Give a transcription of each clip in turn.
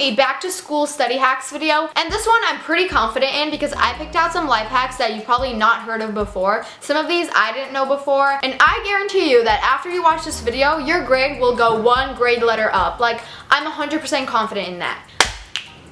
a back to school study hacks video, and this one I'm pretty confident in because I picked out some life hacks that you've probably not heard of before. Some of these I didn't know before, and I guarantee you that after you watch this video, your grade will go one grade letter up. Like, I'm 100% confident in that.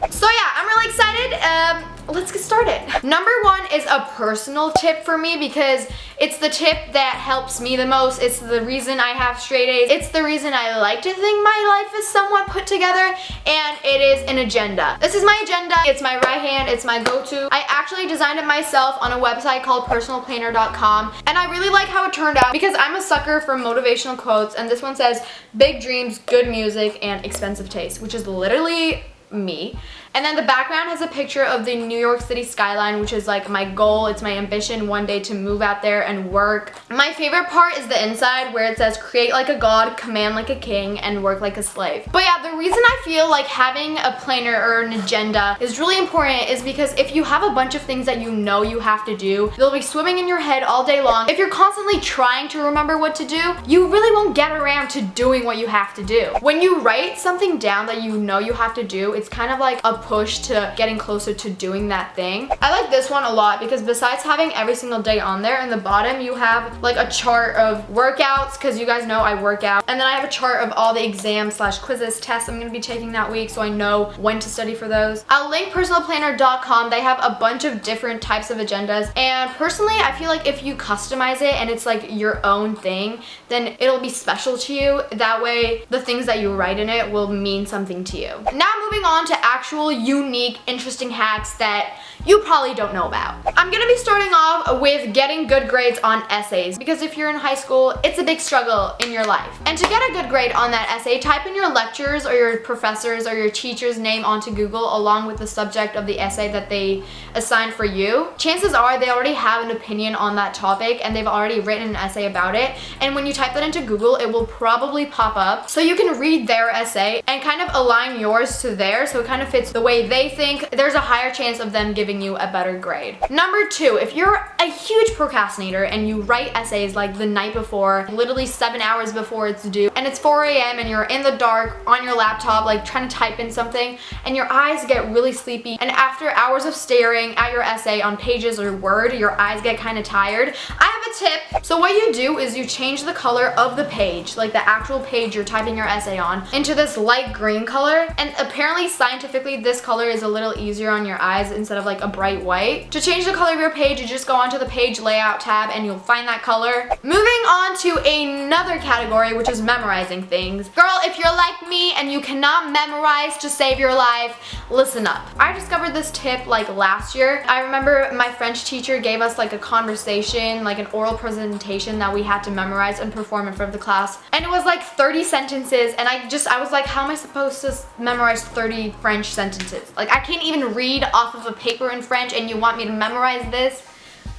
So yeah, I'm really excited. Let's get started. Number one is a personal tip for me because it's the tip that helps me the most. It's the reason I have straight A's. It's the reason I like to think my life is somewhat put together, and it is an agenda. This is my agenda. It's my right hand. It's my go-to. I actually designed it myself on a website called personalplanner.com, and I really like how it turned out because I'm a sucker for motivational quotes, and this one says, big dreams, good music, and expensive taste, which is literally me. And then the background has a picture of the New York City skyline, which is like my goal. It's my ambition one day to move out there and work. My favorite part is the inside where it says create like a god, command like a king, and work like a slave. But yeah, the reason I feel like having a planner or an agenda is really important is because if you have a bunch of things that you know you have to do, they'll be swimming in your head all day long. If you're constantly trying to remember what to do, you really won't get around to doing what you have to do. When you write something down that you know you have to do, it's kind of like a push to getting closer to doing that thing. I like this one a lot because besides having every single day on there, in the bottom you have like a chart of workouts, because you guys know I work out, and then I have a chart of all the exams / quizzes, tests I'm going to be taking that week, so I know when to study for those. I'll link personalplanner.com. They have a bunch of different types of agendas, and personally I feel like if you customize it and it's like your own thing, then it'll be special to you. That way the things that you write in it will mean something to you. Now moving on to actual unique, interesting hacks that you probably don't know about. I'm gonna be starting off with getting good grades on essays, because if you're in high school, it's a big struggle in your life. And to get a good grade on that essay, type in your lecturers or your professors or your teacher's name onto Google along with the subject of the essay that they assigned for you. Chances are they already have an opinion on that topic and they've already written an essay about it. And when you type that into Google, it will probably pop up. So you can read their essay and kind of align yours to theirs so it kind of fits the way they think. There's a higher chance of them giving you a better grade. Number two, if you're a huge procrastinator and you write essays like the night before, literally 7 hours before it's due, and it's 4 a.m. and you're in the dark on your laptop like trying to type in something, and your eyes get really sleepy, and after hours of staring at your essay on pages or Word, your eyes get kind of tired, I have a tip. So what you do is you change the color of the page, like the actual page you're typing your essay on, into this light green color, and apparently scientifically this color is a little easier on your eyes instead of like a bright white. To change the color of your page, you just go onto the page layout tab and you'll find that color. Moving on to another category, which is memorizing things. Girl, if you're like me and you cannot memorize to save your life, listen up. I discovered this tip like last year. I remember my French teacher gave us like a conversation, like an oral presentation that we had to memorize and perform in front of the class. And it was like 30 sentences, and I was like, how am I supposed to memorize 30 French sentences? Like, I can't even read off of a paper in French and you want me to memorize this?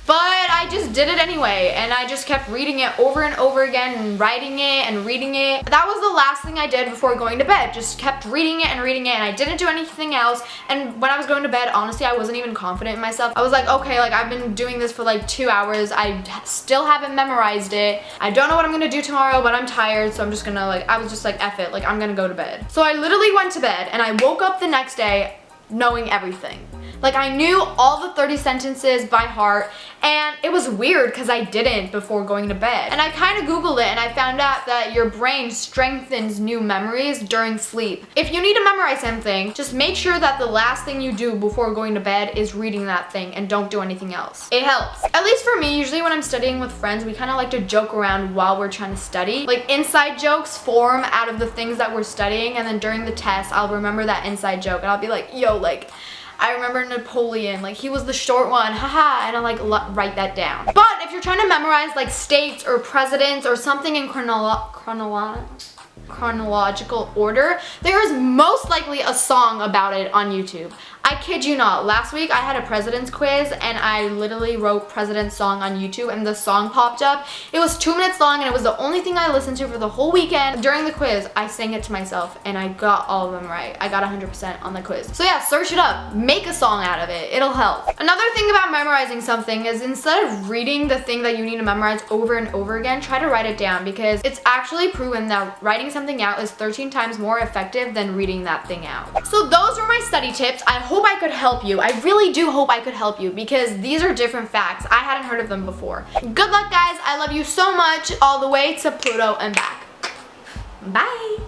But I just did it anyway, and I just kept reading it over and over again and writing it and reading it. That was the last thing I did before going to bed. Just kept reading it, and I didn't do anything else. And when I was going to bed, honestly, I wasn't even confident in myself. I was like, okay, like I've been doing this for like 2 hours. I still haven't memorized it. I don't know what I'm gonna do tomorrow, but I'm tired, so I'm just gonna I was just like, F it, like I'm gonna go to bed. So I literally went to bed, and I woke up the next day knowing everything. Like, I knew all the 30 sentences by heart, and it was weird because I didn't before going to bed. And I kind of Googled it, and I found out that your brain strengthens new memories during sleep. If you need to memorize something, just make sure that the last thing you do before going to bed is reading that thing, and don't do anything else. It helps. At least for me, usually when I'm studying with friends, we kind of like to joke around while we're trying to study. Like, inside jokes form out of the things that we're studying, and then during the test, I'll remember that inside joke, and I'll be like, yo, like, I remember Napoleon, like he was the short one, haha, and I like write that down. But if you're trying to memorize like states or presidents or something in chronological order, there is most likely a song about it on YouTube. I kid you not, last week I had a president's quiz and I literally wrote president's song on YouTube and the song popped up. It was 2 minutes long and it was the only thing I listened to for the whole weekend. During the quiz, I sang it to myself and I got all of them right. I got 100% on the quiz. So yeah, search it up. Make a song out of it. It'll help. Another thing about memorizing something is instead of reading the thing that you need to memorize over and over again, try to write it down because it's actually proven that writing something out is 13 times more effective than reading that thing out. So those were my study tips. I hope I could help you. I really do hope I could help you because these are different facts. I hadn't heard of them before. Good luck, guys. I love you so much all the way to Pluto and back. Bye.